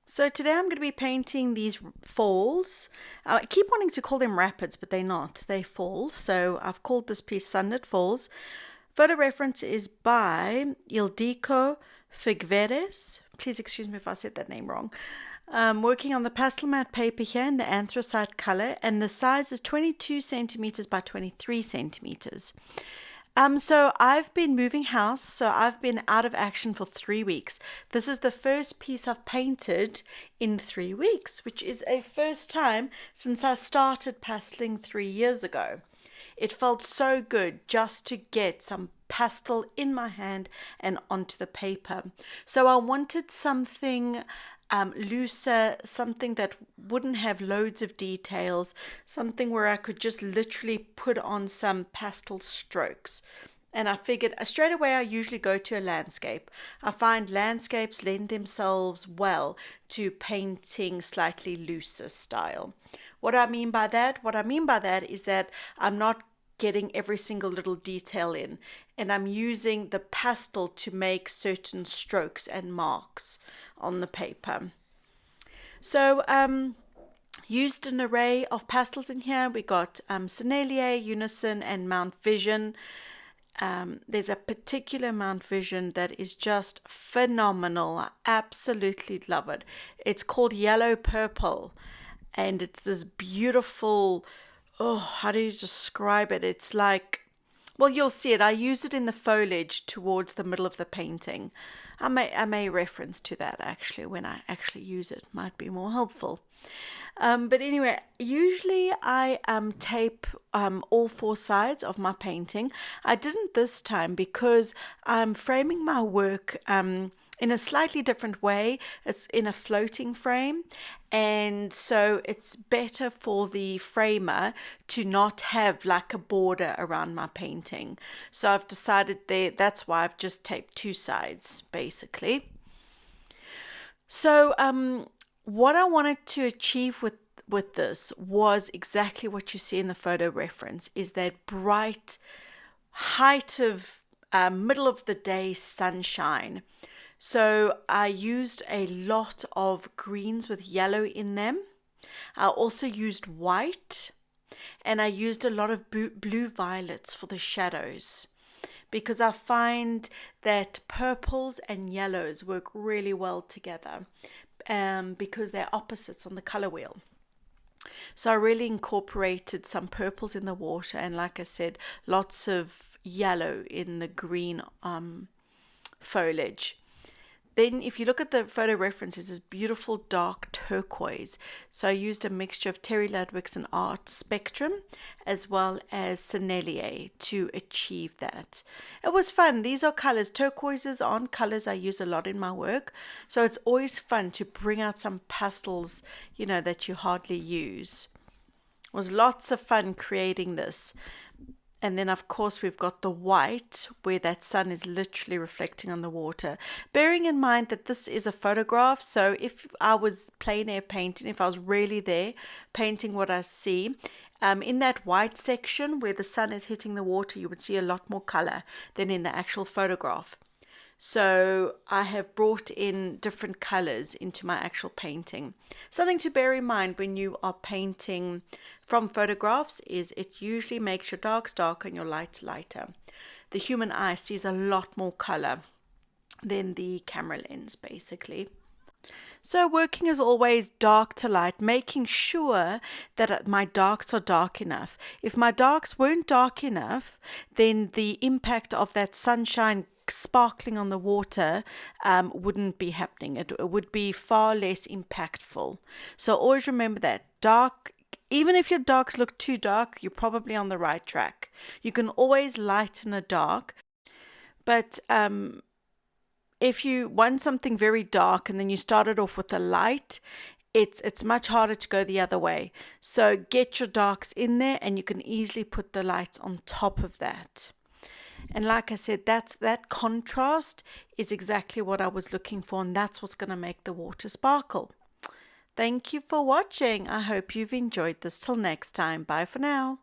So today I'm going to be painting these falls. I keep wanting to call them rapids, but they're not. They're falls. So I've called this piece Sunlit Falls. Photo reference is by Ildiko Fegyveres. Please excuse me if I said that name wrong. I'm working on the Pastelmat paper here in the anthracite color, and the size is 22 centimeters by 23 centimeters. So I've been moving house, so I've been out of action for 3 weeks. This is the first piece I've painted in 3 weeks, which is a first time since I started pasteling 3 years ago. It felt so good just to get some pastel in my hand and onto the paper. So I wanted something looser, something that wouldn't have loads of details, something where I could just literally put on some pastel strokes. And I figured straight away I usually go to a landscape. I find landscapes lend themselves well to painting slightly looser style. What do I mean by that? What I mean by that is that I'm not getting every single little detail in, and I'm using the pastel to make certain strokes and marks on the paper. So used an array of pastels in here. We got Sennelier, Unison, and Mount Vision. There's a particular Mount Vision that is just phenomenal. I absolutely love it. It's called Yellow Purple, and it's this beautiful, how do you describe it? It's like, well, you'll see it. I use it in the foliage towards the middle of the painting. I may reference to that actually when I actually use it. Might be more helpful. But anyway, usually I tape all 4 sides of my painting. I didn't this time because I'm framing my work in a slightly different way. It's in a floating frame, and so it's better for the framer to not have like a border around my painting. So I've decided that's why I've just taped 2 sides basically. So what I wanted to achieve with this was exactly what you see in the photo reference, is that bright height of middle of the day sunshine. So I used a lot of greens with yellow in them. I also used white, and I used a lot of blue violets for the shadows, because I find that purples and yellows work really well together because they're opposites on the color wheel. So I really incorporated some purples in the water, and like I said, lots of yellow in the green foliage. Then if you look at the photo references, this beautiful dark turquoise. So I used a mixture of Terry Ludwig's and Art Spectrum as well as Sennelier to achieve that. It was fun. These are colors. Turquoises aren't colors I use a lot in my work. So it's always fun to bring out some pastels, you know, that you hardly use. It was lots of fun creating this. And then, of course, we've got the white where that sun is literally reflecting on the water. Bearing in mind that this is a photograph, so if I was plein air painting, if I was really there painting what I see, in that white section where the sun is hitting the water, you would see a lot more color than in the actual photograph. So I have brought in different colors into my actual painting. Something to bear in mind when you are painting from photographs is it usually makes your darks darker and your lights lighter. The human eye sees a lot more color than the camera lens basically. So working as always dark to light, making sure that my darks are dark enough. If my darks weren't dark enough, then the impact of that sunshine sparkling on the water wouldn't be happening. It would be far less impactful. So always remember that dark, even if your darks look too dark, you're probably on the right track. You can always lighten a dark, but if you want something very dark and then you started off with a light, it's much harder to go the other way. So get your darks in there and you can easily put the lights on top of that. And like I said, that contrast is exactly what I was looking for, and that's what's going to make the water sparkle. Thank you for watching. I hope you've enjoyed this. Till next time. Bye for now.